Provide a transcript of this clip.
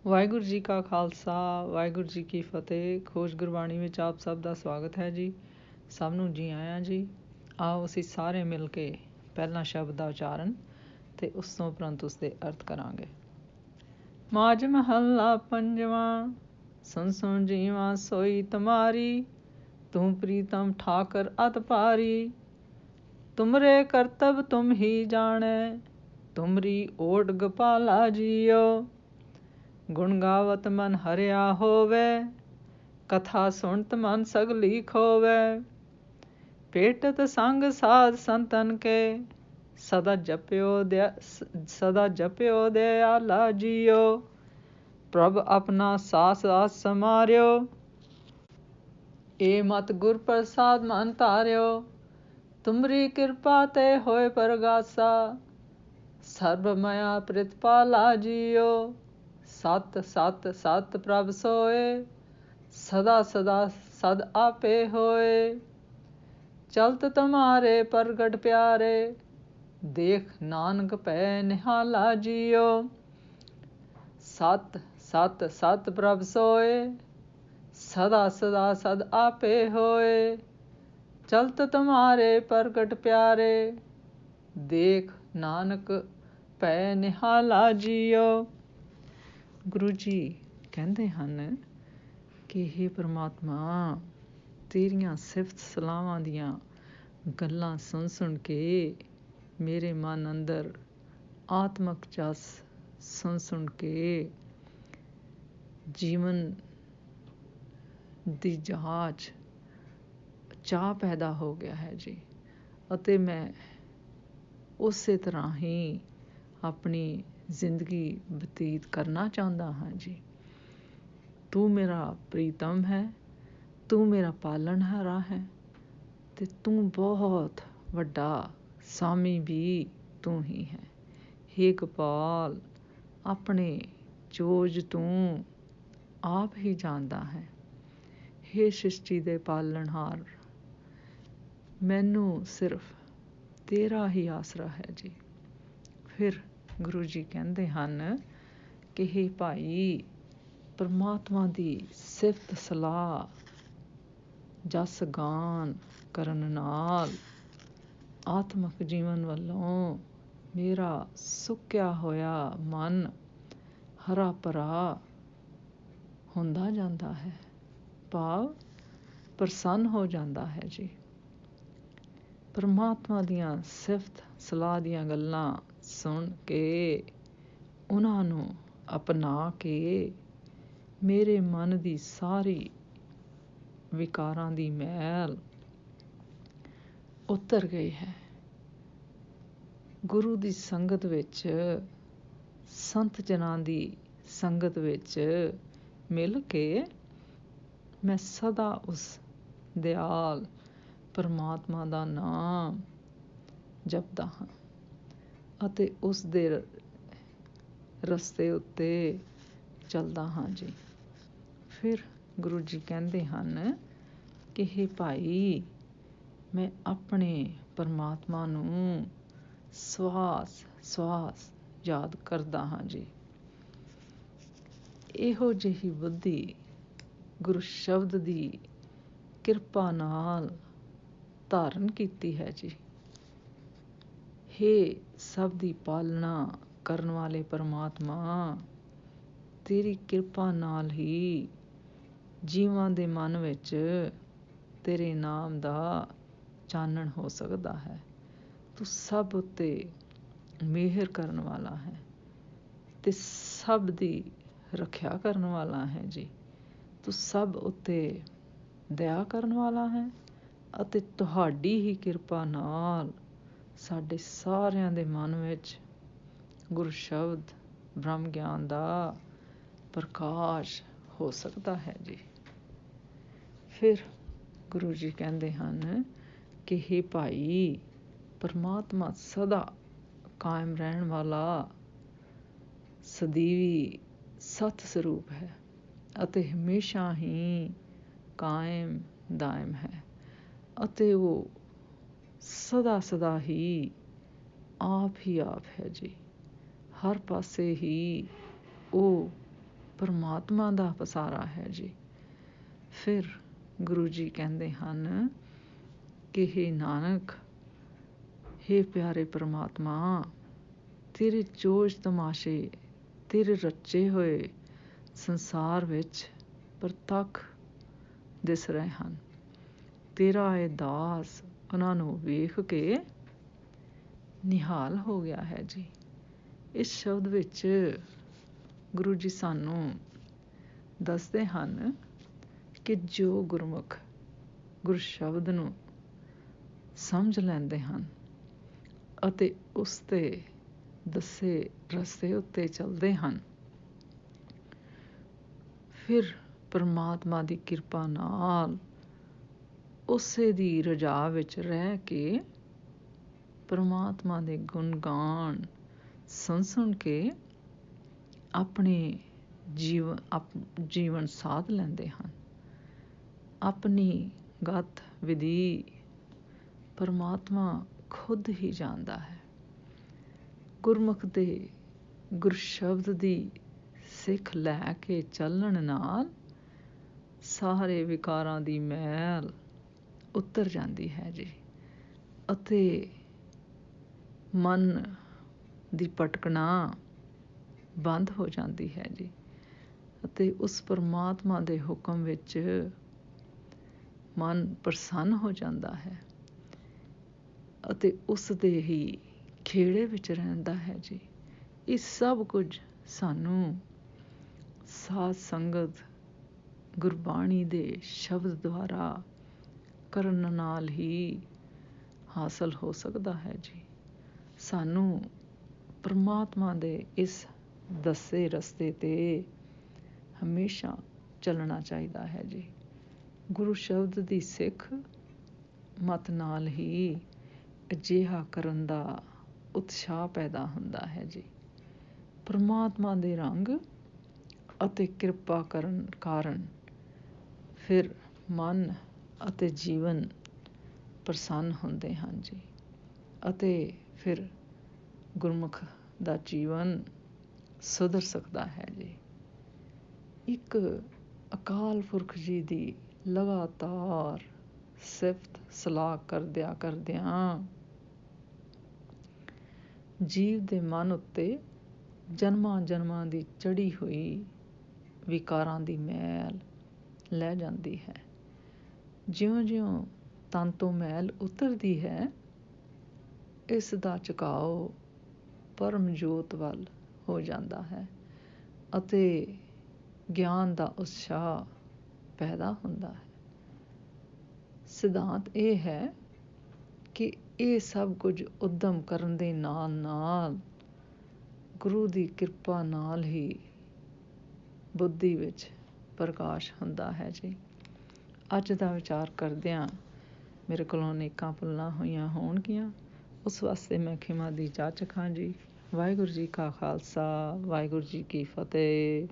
ਵਾਹਿਗੁਰੂ ਜੀ ਕਾ ਖਾਲਸਾ, ਵਾਹਿਗੁਰੂ ਜੀ ਕੀ ਫਤਿਹ। ਖੋਜ ਗੁਰਬਾਣੀ ਵਿੱਚ ਆਪ ਸਭ ਦਾ ਸਵਾਗਤ ਹੈ ਜੀ। ਸਭ ਨੂੰ ਜੀ ਆਇਆਂ ਜੀ। ਆਓ ਅਸੀਂ ਸਾਰੇ ਮਿਲ ਕੇ ਪਹਿਲਾਂ ਸ਼ਬਦ ਦਾ ਉਚਾਰਨ ਅਤੇ ਉਸ ਤੋਂ ਉਪਰੰਤ ਉਸ ਦੇ ਅਰਥ ਕਰਾਂਗੇ। ਮਾਝ ਮਹੱਲਾ ਪੰਜਵਾਂ। ਸੁਣ ਸੁਣ ਜੀਵਾਂ ਸੋਈ ਤੁਮਾਰੀ, ਤੂੰ ਪ੍ਰੀਤਮ ਠਾਕਰ ਅਤ ਭਾਰੀ। ਤੁਮਰੇ ਕਰਤਬ ਤੁਮ ਹੀ ਜਾਣੈ, ਤੁਮਰੀ ਓਟ ਗੋਪਾਲਾ ਜੀਓ। ਗੁਣ ਗਾਵਤ ਮਨ ਹਰਿਆ ਹੋਵੇ, ਕਥਾ ਸੁਣਤ ਮਨ ਸਗਲੀ ਖੋਵੇ। ਭੇਟਤ ਸੰਗ ਸਾਧ ਸੰਤਨ ਕੇ, ਸਦਾ ਜਪਿਓ ਦਿਆਲਾ ਜੀਓ। ਪ੍ਰਭ ਆਪਣਾ ਸਾਸ ਆਸ ਸਮਾਰਿਓ, ਏ ਮਤ ਗੁਰ ਪ੍ਰਸਾਦ ਮਨ ਧਾਰਿਓ। ਤੁਮਰੀ ਕਿਰਪਾ ਤੇ ਹੋਏ ਪ੍ਰਗਾਸਾ, ਸਰਬ ਮਾਇਆ ਪ੍ਰਿਤਪਾਲਾ ਜੀਓ। ਸਤ ਸਤ ਸਤ ਪ੍ਰਭ ਸੋਏ, ਸਦਾ ਸਦਾ ਸਦ ਆਪੇ ਹੋਏ। ਚਲਤ ਤੁਮਾਰੇ ਪ੍ਰਗਟ ਪਿਆਰੇ, ਦੇਖ ਨਾਨਕ ਭੈ ਨਿਹਾਲਾ ਜੀਓ। ਸਤ ਸਤ ਸਤ ਪ੍ਰਭ ਸੋਏ, ਸਦਾ ਸਦਾ ਸਦ ਆਪੇ ਹੋਏ। ਚਲਤ ਤੁਮਾਰੇ ਪ੍ਰਗਟ ਪਿਆਰੇ, ਦੇਖ ਨਾਨਕ ਭੈ ਨਿਹਾਲਾ ਜੀਓ। ਗੁਰੂ ਜੀ ਕਹਿੰਦੇ ਹਨ ਕਿ ਹੇ ਪਰਮਾਤਮਾ, ਤੇਰੀਆਂ ਸਿਫਤ ਸਲਾਹਾਂ ਦੀਆਂ ਗੱਲਾਂ ਸੁਣ ਸੁਣ ਕੇ, ਮੇਰੇ ਮਨ ਅੰਦਰ ਆਤਮਕ ਜਸ ਸੁਣ ਸੁਣ ਕੇ ਜੀਵਨ ਦੀ ਜਾਂਚ ਚਾਹ ਪੈਦਾ ਹੋ ਗਿਆ ਹੈ ਜੀ। ਅਤੇ ਮੈਂ ਉਸੇ ਤਰ੍ਹਾਂ ਹੀ ਆਪਣੀ ਜ਼ਿੰਦਗੀ ਬਤੀਤ ਕਰਨਾ ਚਾਹੁੰਦਾ ਹਾਂ ਜੀ। ਤੂੰ ਮੇਰਾ ਪ੍ਰੀਤਮ ਹੈ, ਤੂੰ ਮੇਰਾ ਪਾਲਣਹਾਰਾ ਹੈ, ਅਤੇ ਤੂੰ ਬਹੁਤ ਵੱਡਾ ਸਾਮੀ ਵੀ ਤੂੰ ਹੀ ਹੈ। ਹੇ ਗੋਪਾਲ, ਆਪਣੇ ਚੋਜ ਤੂੰ ਆਪ ਹੀ ਜਾਣਦਾ ਹੈ। ਹੇ ਸ੍ਰਿਸ਼ਟੀ ਦੇ ਪਾਲਣਹਾਰ, ਮੈਨੂੰ ਸਿਰਫ ਤੇਰਾ ਹੀ ਆਸਰਾ ਹੈ ਜੀ। ਫਿਰ ਗੁਰੂ ਜੀ ਕਹਿੰਦੇ ਹਨ ਕਿ ਹੇ ਭਾਈ, ਪਰਮਾਤਮਾ ਦੀ ਸਿਫਤ ਸਲਾਹ ਜਸ ਗਾਨ ਕਰਨ ਨਾਲ ਆਤਮਕ ਜੀਵਨ ਵੱਲੋਂ ਮੇਰਾ ਸੁੱਕਿਆ ਹੋਇਆ ਮਨ ਹਰਾ ਭਰਾ ਹੁੰਦਾ ਜਾਂਦਾ ਹੈ, ਭਾਵ ਪ੍ਰਸੰਨ ਹੋ ਜਾਂਦਾ ਹੈ ਜੀ। ਪਰਮਾਤਮਾ ਦੀਆਂ ਸਿਫਤ ਸਲਾਹ ਦੀਆਂ ਗੱਲਾਂ ਸੁਣ ਕੇ, ਉਹਨਾਂ ਨੂੰ ਅਪਣਾ ਕੇ ਮੇਰੇ ਮਨ ਦੀ ਸਾਰੀ ਵਿਕਾਰਾਂ ਦੀ ਮੈਲ ਉਤਰ ਗਈ ਹੈ। ਗੁਰੂ ਦੀ ਸੰਗਤ ਵਿੱਚ, ਸੰਤ ਜਨਾਂ ਦੀ ਸੰਗਤ ਵਿੱਚ ਮਿਲ ਕੇ ਮੈਂ ਸਦਾ ਉਸ ਦਿਆਲ ਪਰਮਾਤਮਾ ਦਾ ਨਾਮ ਜਪਦਾ ਹਾਂ ਅਤੇ ਉਸ ਦੇ ਰਸਤੇ ਉੱਤੇ ਚੱਲਦਾ ਹਾਂ ਜੀ। ਫਿਰ ਗੁਰੂ ਜੀ ਕਹਿੰਦੇ ਹਨ ਕਿ ਹੇ ਭਾਈ, ਮੈਂ ਆਪਣੇ ਪਰਮਾਤਮਾ ਨੂੰ ਸਵਾਸ ਸਵਾਸ ਯਾਦ ਕਰਦਾ ਹਾਂ ਜੀ। ਇਹੋ ਜਿਹੀ ਬੁੱਧੀ ਗੁਰੂ ਸ਼ਬਦ ਦੀ ਕਿਰਪਾ ਨਾਲ ਧਾਰਨ ਕੀਤੀ ਹੈ ਜੀ। ਹੇ ਸਭ ਦੀ ਪਾਲਣਾ ਕਰਨ ਵਾਲੇ ਪਰਮਾਤਮਾ, ਤੇਰੀ ਕਿਰਪਾ ਨਾਲ ਹੀ ਜੀਵਾਂ ਦੇ ਮਨ ਵਿੱਚ ਤੇਰੇ ਨਾਮ ਦਾ ਚਾਨਣ ਹੋ ਸਕਦਾ ਹੈ। ਤੂੰ ਸਭ ਉੱਤੇ ਮਿਹਰ ਕਰਨ ਵਾਲਾ ਹੈ ਅਤੇ ਸਭ ਦੀ ਰੱਖਿਆ ਕਰਨ ਵਾਲਾ ਹੈ ਜੀ। ਤੂੰ ਸਭ ਉੱਤੇ ਦਇਆ ਕਰਨ ਵਾਲਾ ਹੈ ਅਤੇ ਤੁਹਾਡੀ ਹੀ ਕਿਰਪਾ ਨਾਲ ਸਾਡੇ ਸਾਰਿਆਂ ਦੇ ਮਨ ਵਿੱਚ ਗੁਰੂ ਸ਼ਬਦ ਬ੍ਰਹਮ ਗਿਆਨ ਦਾ ਪ੍ਰਕਾਸ਼ ਹੋ ਸਕਦਾ ਹੈ ਜੀ। ਫਿਰ ਗੁਰੂ ਜੀ ਕਹਿੰਦੇ ਹਨ ਕਿ ਹੇ ਭਾਈ, ਪਰਮਾਤਮਾ ਸਦਾ ਕਾਇਮ ਰਹਿਣ ਵਾਲਾ ਸਦੀਵੀ ਸਤ ਸਰੂਪ ਹੈ ਅਤੇ ਹਮੇਸ਼ਾ ਹੀ ਕਾਇਮ ਦਾਇਮ ਹੈ, ਅਤੇ ਉਹ ਸਦਾ ਸਦਾ ਹੀ ਆਪ ਹੈ ਜੀ। ਹਰ ਪਾਸੇ ਹੀ ਉਹ ਪਰਮਾਤਮਾ ਦਾ ਪਸਾਰਾ ਹੈ ਜੀ। ਫਿਰ ਗੁਰੂ ਜੀ ਕਹਿੰਦੇ ਹਨ ਕਿ ਹੇ ਨਾਨਕ, ਹੇ ਪਿਆਰੇ ਪਰਮਾਤਮਾ, ਤੇਰੇ ਚੋਜ ਤਮਾਸ਼ੇ, ਤੇਰੇ ਰਚੇ ਹੋਏ ਸੰਸਾਰ ਵਿੱਚ ਪ੍ਰਤੱਖ ਦਿਸ ਰਹੇ ਹਨ। ਤੇਰਾ ਇਹ ਦਾਸ ਉਹਨਾਂ ਨੂੰ ਵੇਖ ਕੇ ਨਿਹਾਲ ਹੋ ਗਿਆ ਹੈ ਜੀ। ਇਸ ਸ਼ਬਦ ਵਿੱਚ ਗੁਰੂ ਜੀ ਸਾਨੂੰ ਦੱਸਦੇ ਹਨ ਕਿ ਜੋ ਗੁਰਮੁਖ ਗੁਰ ਸ਼ਬਦ ਨੂੰ ਸਮਝ ਲੈਂਦੇ ਹਨ ਅਤੇ ਉਸ 'ਤੇ ਦੱਸੇ ਰਸਤੇ ਉੱਤੇ ਚੱਲਦੇ ਹਨ, ਫਿਰ ਪਰਮਾਤਮਾ ਦੀ ਕਿਰਪਾ ਨਾਲ ਉਸੇ ਦੀ ਰਜਾ ਵਿੱਚ ਰਹਿ ਕੇ ਪਰਮਾਤਮਾ ਦੇ ਗੁਣ ਗਾਨ ਸੁਣ ਕੇ ਆਪਣੇ ਜੀਵਨ ਸਾਧ ਲੈਂਦੇ ਹਨ। ਆਪਣੀ ਗਤ ਵਿਧੀ ਪਰਮਾਤਮਾ ਖੁਦ ਹੀ ਜਾਣਦਾ ਹੈ। ਗੁਰਮੁਖ ਦੇ ਗੁਰਸ਼ਬਦ ਦੀ ਸਿੱਖ ਲੈ ਕੇ ਚੱਲਣ ਨਾਲ ਸਾਰੇ ਵਿਕਾਰਾਂ ਦੀ ਮੈਲ ਉਤਰ ਜਾਂਦੀ ਹੈ ਜੀ ਅਤੇ ਮਨ ਦੀ ਭਟਕਣਾ ਬੰਦ ਹੋ ਜਾਂਦੀ ਹੈ ਜੀ ਅਤੇ ਉਸ ਪਰਮਾਤਮਾ ਦੇ ਹੁਕਮ ਵਿੱਚ ਮਨ ਪ੍ਰਸੰਨ ਹੋ ਜਾਂਦਾ ਹੈ ਅਤੇ ਉਸ ਦੇ ਹੀ ਖੇੜੇ ਵਿੱਚ ਰਹਿੰਦਾ ਹੈ ਜੀ। ਇਹ ਸਭ ਕੁਝ ਸਾਨੂੰ ਸਾਧ ਸੰਗਤ ਗੁਰਬਾਣੀ ਦੇ ਸ਼ਬਦ ਦੁਆਰਾ ਕਰਨ ਨਾਲ ਹੀ ਹਾਸਲ ਹੋ ਸਕਦਾ ਹੈ ਜੀ। ਸਾਨੂੰ ਪਰਮਾਤਮਾ ਦੇ ਇਸ ਦੱਸੇ ਰਸਤੇ 'ਤੇ ਹਮੇਸ਼ਾ ਚੱਲਣਾ ਚਾਹੀਦਾ ਹੈ ਜੀ। ਗੁਰੂ ਸ਼ਬਦ ਦੀ ਸਿੱਖ ਮਤ ਨਾਲ ਹੀ ਅਜਿਹਾ ਕਰਨ ਦਾ ਉਤਸ਼ਾਹ ਪੈਦਾ ਹੁੰਦਾ ਹੈ ਜੀ। ਪਰਮਾਤਮਾ ਦੇ ਰੰਗ ਅਤੇ ਕਿਰਪਾ ਕਰਨ ਕਾਰਨ ਫਿਰ ਮਨ ਅਤੇ ਜੀਵਨ ਪ੍ਰਸੰਨ ਹੁੰਦੇ ਹਨ ਜੀ ਅਤੇ ਫਿਰ ਗੁਰਮੁਖ ਦਾ ਜੀਵਨ ਸੁਧਰ ਸਕਦਾ ਹੈ ਜੀ। ਇੱਕ ਅਕਾਲ ਪੁਰਖ ਜੀ ਦੀ ਲਗਾਤਾਰ ਸਿਫਤ ਸਲਾਹ ਕਰਦਿਆਂ ਜੀਵ ਦੇ ਮਨ ਉੱਤੇ ਜਨਮਾਂ ਜਨਮਾਂ ਦੀ ਚੜ੍ਹੀ ਹੋਈ ਵਿਕਾਰਾਂ ਦੀ ਮੈਲ ਲੈ ਜਾਂਦੀ ਹੈ। ਜਿਉਂ-ਜਿਉਂ ਤਨ ਤੋਂ ਮੈਲ ਉਤਰਦੀ ਹੈ, ਇਸ ਦਾ ਝੁਕਾਓ ਪਰਮ ਜੋਤ ਵੱਲ ਹੋ ਜਾਂਦਾ ਹੈ ਅਤੇ ਗਿਆਨ ਦਾ ਉਤਸ਼ਾਹ ਪੈਦਾ ਹੁੰਦਾ ਹੈ। ਸਿਧਾਂਤ ਇਹ ਹੈ ਕਿ ਇਹ ਸਭ ਕੁਝ ਉੱਦਮ ਕਰਨ ਦੇ ਨਾਲ ਨਾਲ ਗੁਰੂ ਦੀ ਕਿਰਪਾ ਨਾਲ ਹੀ ਬੁੱਧੀ ਵਿੱਚ ਪ੍ਰਕਾਸ਼ ਹੁੰਦਾ ਹੈ ਜੀ। ਅੱਜ ਦਾ ਵਿਚਾਰ ਕਰਦਿਆਂ ਮੇਰੇ ਕੋਲੋਂ ਅਨੇਕਾਂ ਭੁੱਲਾਂ ਹੋਈਆਂ ਹੋਣਗੀਆਂ, ਉਸ ਵਾਸਤੇ ਮੈਂ ਖਿਮਾ ਦੀ ਜਾਚਕ ਹਾਂ ਜੀ। ਵਾਹਿਗੁਰੂ ਜੀ ਕਾ ਖਾਲਸਾ, ਵਾਹਿਗੁਰੂ ਜੀ ਕੀ ਫਤਿਹ।